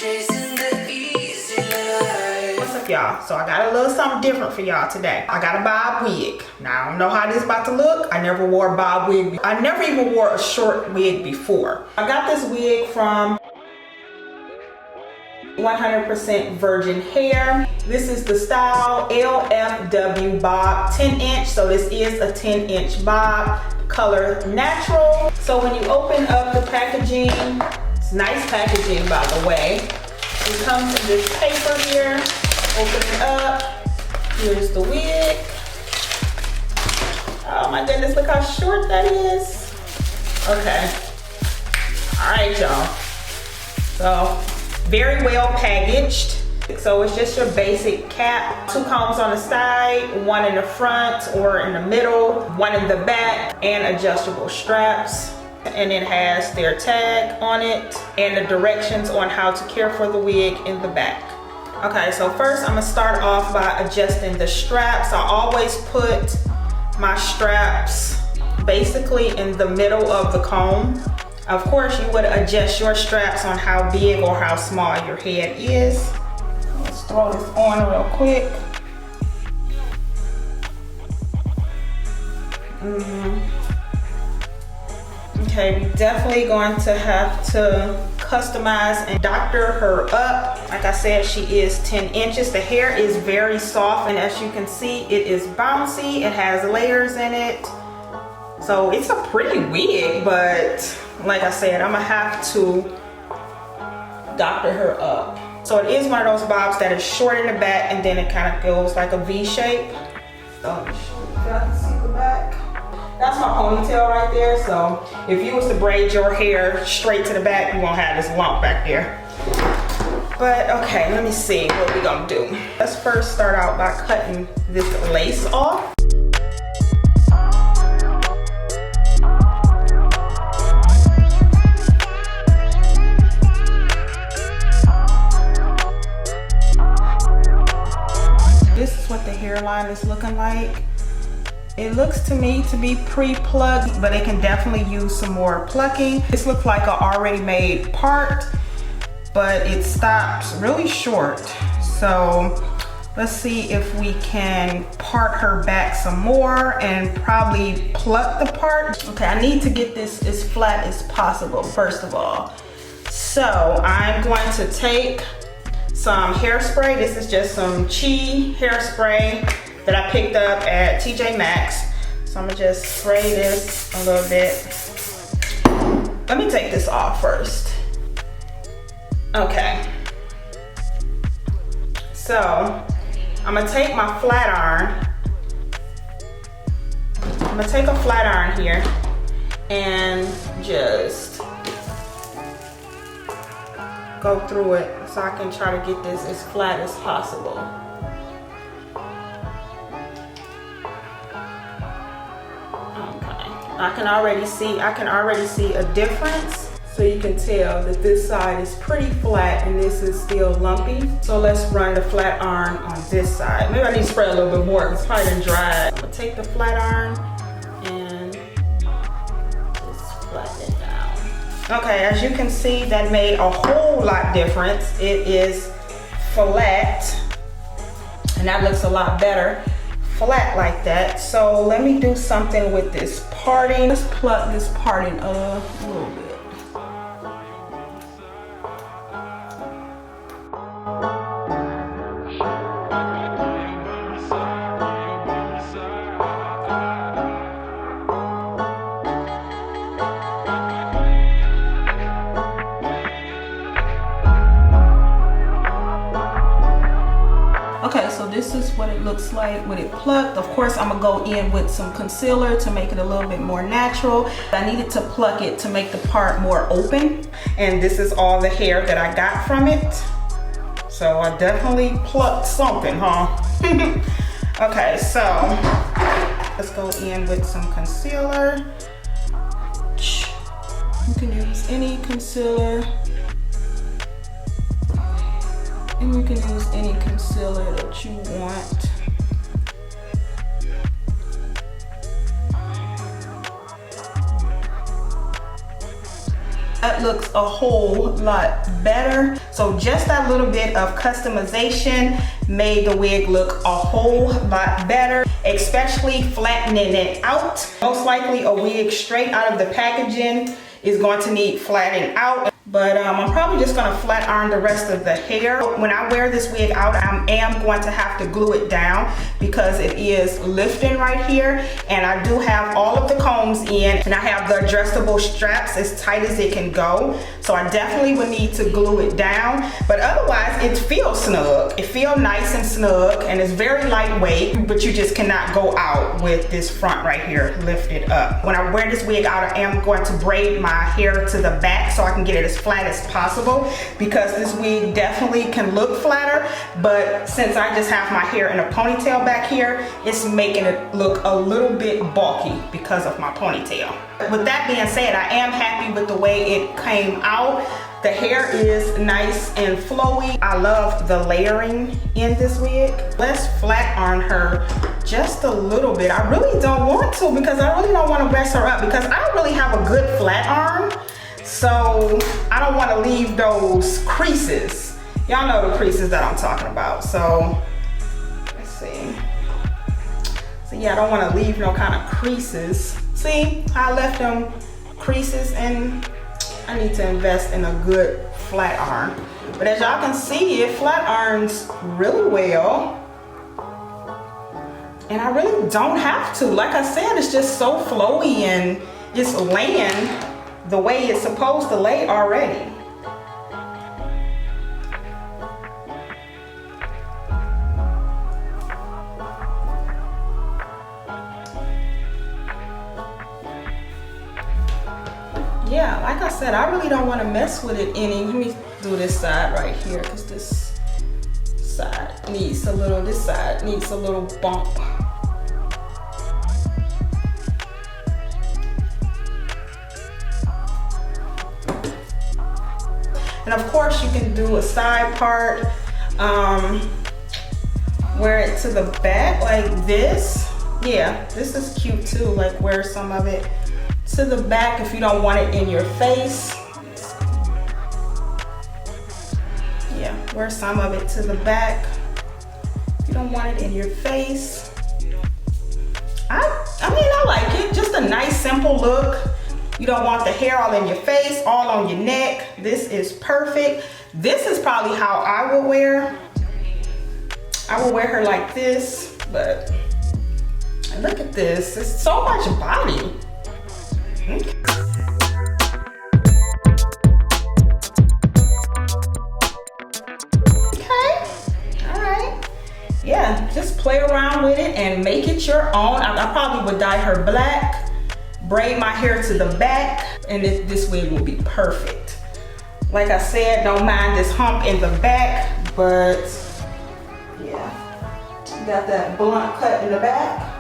What's up, y'all? So I got a little something different for y'all today. I got a bob wig. Now I don't know how this is about to look. I never wore a bob wig. I never even wore a short wig before. I got this wig from 100% virgin hair. This is the style LFW bob 10-inch. So this is a 10-inch bob, color natural. So when you open up the packaging, it's nice packaging by the way. It comes in this paper here. Open it up. Here's the wig. Oh my goodness, look how short that is. Okay. All right, y'all. So very well packaged. So it's just your basic cap, 2 combs on the side, 1 in the front or in the middle, 1 in the back, and adjustable straps. And it has their tag on it and the directions on how to care for the wig in the back. Okay, so first I'm gonna start off by adjusting the straps. I always put my straps basically in the middle of the comb. Of course, you would adjust your straps on how big or how small your head is. Let's throw this on real quick. Okay, we're definitely going to have to customize and doctor her up. Like I said, she is 10 inches. The hair is very soft, and as you can see, it is bouncy. It has layers in it. So it's a pretty wig, but like I said, I'm gonna have to doctor her up. So it is one of those bobs that is short in the back and then it kind of goes like a V shape. So let me show you guys can see the back. That's my ponytail right there. So if you was to braid your hair straight to the back, you won't have this lump back there. But okay, let me see what we gonna do. Let's first start out by cutting this lace off. This is what the hairline is looking like. It looks to me to be pre-plucked, but it can definitely use some more plucking. This looks like an already made part, but it stops really short. So let's see if we can part her back some more and probably pluck the part. Okay, I need to get this as flat as possible, first of all. So I'm going to take some hairspray. This is just some Chi hairspray that I picked up at TJ Maxx. So I'm gonna just spray this a little bit. Let me take this off first. Okay. So I'm gonna take my flat iron. I'm gonna take a flat iron here and just go through it so I can try to get this as flat as possible. I can already see a difference. So you can tell that this side is pretty flat and this is still lumpy. So let's run the flat iron on this side. Maybe I need to spray a little bit more because it's probably done dry. I'm gonna take the flat iron and just flatten it down. Okay, as you can see, that made a whole lot difference. It is flat and that looks a lot better. Flat like that. So let me do something with this parting. Let's pluck this parting a little bit. Okay, so this is what it looks like with it plucked. Of course, I'm gonna go in with some concealer to make it a little bit more natural. I needed to pluck it to make the part more open. And this is all the hair that I got from it. So I definitely plucked something, huh? Okay, so let's go in with some concealer. You can use any concealer. And you can use any concealer that you want. That looks a whole lot better. So just that little bit of customization made the wig look a whole lot better, especially flattening it out. Most likely a wig straight out of the packaging is going to need flattening out. But I'm probably just gonna flat iron the rest of the hair. When I wear this wig out, I am going to have to glue it down because it is lifting right here. And I do have all of the combs in, and I have the adjustable straps as tight as it can go. So I definitely would need to glue it down. But otherwise, it feels snug. It feels nice and snug, and it's very lightweight, but you just cannot go out with this front right here lifted up. When I wear this wig out, I am going to braid my hair to the back so I can get it as flat as possible, because this wig definitely can look flatter, but since I just have my hair in a ponytail back here, it's making it look a little bit bulky because of my ponytail. With that being said, I am happy with the way it came out. The hair is nice and flowy. I love the layering in this wig. Let's flat iron her just a little bit. I really don't want to, because I really don't want to mess her up, because I don't really have a good flat iron. So I don't want to leave those creases. Y'all know the creases that I'm talking about. So let's see. So yeah, I don't want to leave no kind of creases. See, I left them creases, and I need to invest in a good flat iron. But as y'all can see, it flat irons really well. And I really don't have to. Like I said, it's just so flowy and it's laying the way it's supposed to lay already. Yeah, like I said, I really don't want to mess with it any. Let me do this side right here, because this side needs a little, this side needs a little bump. And of course you can do a side part, wear it to the back like this. Yeah, this is cute too, like wear some of it to the back if you don't want it in your face. Yeah, wear some of it to the back if you don't want it in your face. I mean, I like it, just a nice simple look. You don't want the hair all in your face, all on your neck. This is perfect. This is probably how I would wear. I would wear her like this, but look at this. It's so much body. Okay, all right. Yeah, just play around with it and make it your own. I probably would dye her black, braid my hair to the back, and this wig will be perfect. Like I said, don't mind this hump in the back, but yeah, got that blunt cut in the back.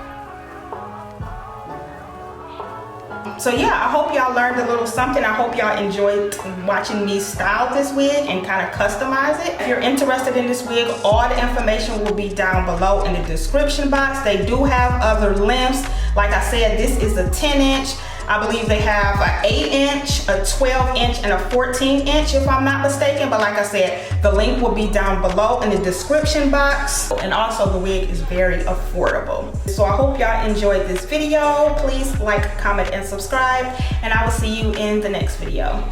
So yeah, I hope y'all learned a little something. I hope y'all enjoyed watching me style this wig and kind of customize it. If you're interested in this wig, all the information will be down below in the description box. They do have other lengths. Like I said, this is a 10-inch. I believe they have an 8-inch, a 12-inch, and a 14-inch if I'm not mistaken. But like I said, the link will be down below in the description box. And also the wig is very affordable. So I hope y'all enjoyed this video. Please like, comment, and subscribe. And I will see you in the next video.